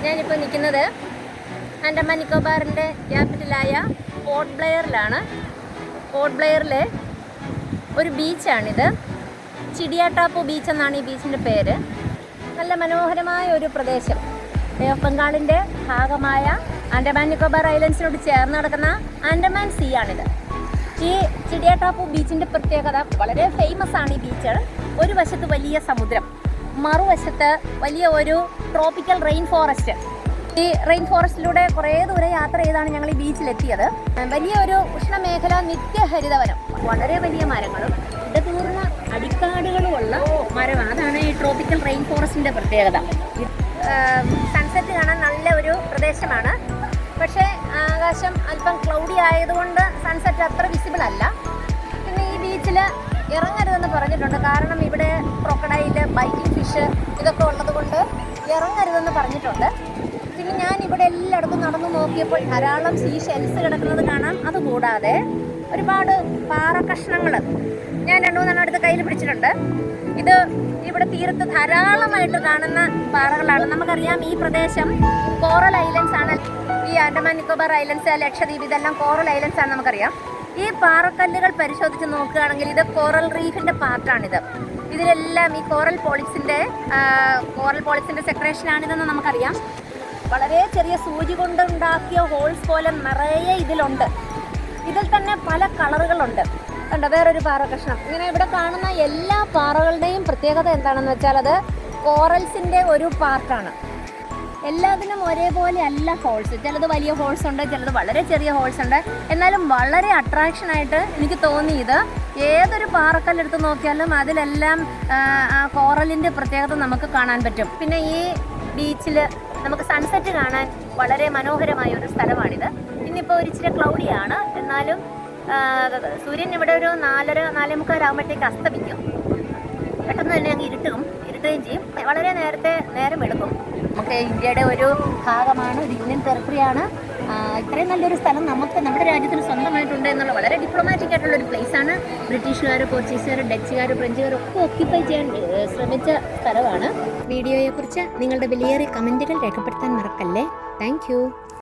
ഞാനിപ്പോൾ നിൽക്കുന്നത് Andaman നിക്കോബാറിൻ്റെ ക്യാപിറ്റലായ port ബ്ലെയറിലാണ്. Port ബ്ലെയറിലെ ഒരു ബീച്ചാണിത്. ചിഡിയാട്ടാപ്പു ബീച്ച് എന്നാണ് ഈ ബീച്ചിൻ്റെ പേര്. നല്ല മനോഹരമായ ഒരു പ്രദേശം. ബേ ഓഫ് ബംഗാളിൻ്റെ ഭാഗമായ ആൻഡമാൻ നിക്കോബാർ ഐലൻഡ്സിനോട് ചേർന്ന് കിടക്കുന്ന ആൻഡമാൻ സീ ആണിത്. ഈ ചിഡിയാട്ടാപ്പു ബീച്ചിൻ്റെ പ്രത്യേകത, വളരെ ഫേമസ് ആണ് ഈ ബീച്ച്. ഒരു വശത്ത് വലിയ സമുദ്രം, മറുവശത്ത് വലിയ ഒരു ട്രോപ്പിക്കൽ റെയിൻ ഫോറസ്റ്റ്. ഈ റെയിൻ ഫോറസ്റ്റിലൂടെ കുറേ ദൂരെ യാത്ര ചെയ്താണ് ഞങ്ങൾ ഈ ബീച്ചിലെത്തിയത്. വലിയൊരു ഉഷ്ണമേഖല നിത്യഹരിതവനം, വളരെ വലിയ മരങ്ങളും ഇടതൂർന്ന അടിക്കാടുകളുമുള്ള മരമാണ്. അതാണ് ഈ ട്രോപ്പിക്കൽ റെയിൻ ഫോറസ്റ്റിൻ്റെ പ്രത്യേകത. സൺസെറ്റ് കാണാൻ നല്ല ഒരു പ്രദേശമാണ്. പക്ഷേ ആകാശം അല്പം ക്ലൗഡി ആയതുകൊണ്ട് സൺസെറ്റ് അത്ര വിസിബിൾ അല്ല. പിന്നെ ഈ ബീച്ചിൽ ഇറങ്ങരുതെന്ന് പറഞ്ഞിട്ടുണ്ട്. കാരണം ഇവിടെ ക്രൊക്കഡൈൽ, ബൈറ്റിംഗ് ഫിഷ് ഇതൊക്കെ ഉള്ളത് കൊണ്ട് ഇറങ്ങരുതെന്ന് പറഞ്ഞിട്ടുണ്ട്. പിന്നെ ഞാൻ ഇവിടെ എല്ലായിടത്തും നടന്നു നോക്കിയപ്പോൾ ധാരാളം സീ ഷെൽസ് കിടക്കുന്നത് കാണാം. അതുകൂടാതെ ഒരുപാട് പാറ കഷ്ണങ്ങൾ ഞാൻ 2-3 അടുത്ത് കയ്യിൽ പിടിച്ചിട്ടുണ്ട്. ഇത് ഇവിടെ തീരത്ത് ധാരാളമായിട്ട് കാണുന്ന പാറകളാണ്. നമുക്കറിയാം ഈ പ്രദേശം കോറൽ ഐലൻഡ്സ് ആണ്. ഈ ആൻഡമാൻ നിക്കോബാർ ഐലൻഡ്സ്, ലക്ഷദ്വീപ്, ഇതെല്ലാം കോറൽ ഐലൻഡ്സ് ആണ് നമുക്കറിയാം. ഈ പാറക്കല്ലുകൾ പരിശോധിച്ച് നോക്കുകയാണെങ്കിൽ ഇത് കോറൽ റീഫിൻ്റെ പാർട്ടാണിത്. ഇതിലെല്ലാം ഈ കോറൽ പോളിപ്സിൻ്റെ സെക്രേഷനാണിതെന്ന് നമുക്കറിയാം. വളരെ ചെറിയ സൂചി കൊണ്ടുണ്ടാക്കിയ ഹോൾസ് പോലെ നിറയെ ഇതിലുണ്ട്. ഇതിൽ തന്നെ പല കളറുകളുണ്ട്. കണ്ടോ, വേറൊരു പാറ കഷ്ണം. ഇങ്ങനെ ഇവിടെ കാണുന്ന എല്ലാ പാറകളുടെയും പ്രത്യേകത എന്താണെന്ന് വെച്ചാൽ അത് കോറൽസിൻ്റെ ഒരു പാർട്ടാണ്. എല്ലാത്തിനും ഒരേപോലെ അല്ല ഹോൾസ്. ചിലത് വലിയ ഹോൾസ് ഉണ്ട്, ചിലത് വളരെ ചെറിയ ഹോൾസ് ഉണ്ട്. എന്നാലും വളരെ അട്രാക്ഷനായിട്ട് എനിക്ക് തോന്നിയത്, ഏതൊരു പാറക്കല്ലെടുത്ത് നോക്കിയാലും അതിലെല്ലാം കോറലിൻ്റെ പ്രത്യേകത നമുക്ക് കാണാൻ പറ്റും. പിന്നെ ഈ ബീച്ചിൽ നമുക്ക് സൺസെറ്റ് കാണാൻ വളരെ മനോഹരമായ ഒരു സ്ഥലമാണിത്. ഇന്നിപ്പോൾ ഒരു ഇച്ചിരി ക്ലൗഡിയാണ്, എന്നാലും സൂര്യൻ ഇവിടെ ഒരു 4:45 ആകുമ്പോഴത്തേക്ക് അസ്തമിക്കും. പെട്ടെന്ന് തന്നെ അങ്ങ് ഇരുട്ടുകയും ചെയ്യും. വളരെ നേരം എടുക്കും. നമുക്ക് ഇന്ത്യയുടെ ഒരു ഭാഗമാണ്, ഒരു ഇന്ത്യൻ ടെറിട്ടറിയാണ്. ഇത്രയും നല്ലൊരു സ്ഥലം നമ്മുടെ രാജ്യത്തിന് സ്വന്തമായിട്ടുണ്ട് എന്നുള്ള വളരെ ഡിപ്ലോമാറ്റിക് ആയിട്ടുള്ള ഒരു പ്ലേസാണ്. ബ്രിട്ടീഷുകാർ, പോർച്ചുഗീസുകാർ, ഡച്ചുകാർ, ഫ്രഞ്ചുകാർ ഒക്കെ ഓക്യുപ്പൈ ചെയ്യാൻ ശ്രമിച്ച സ്ഥലമാണ്. വീഡിയോയെക്കുറിച്ച് നിങ്ങളുടെ വിലയേറിയ കമൻറ്റുകൾ രേഖപ്പെടുത്താൻ മറക്കല്ലേ. താങ്ക്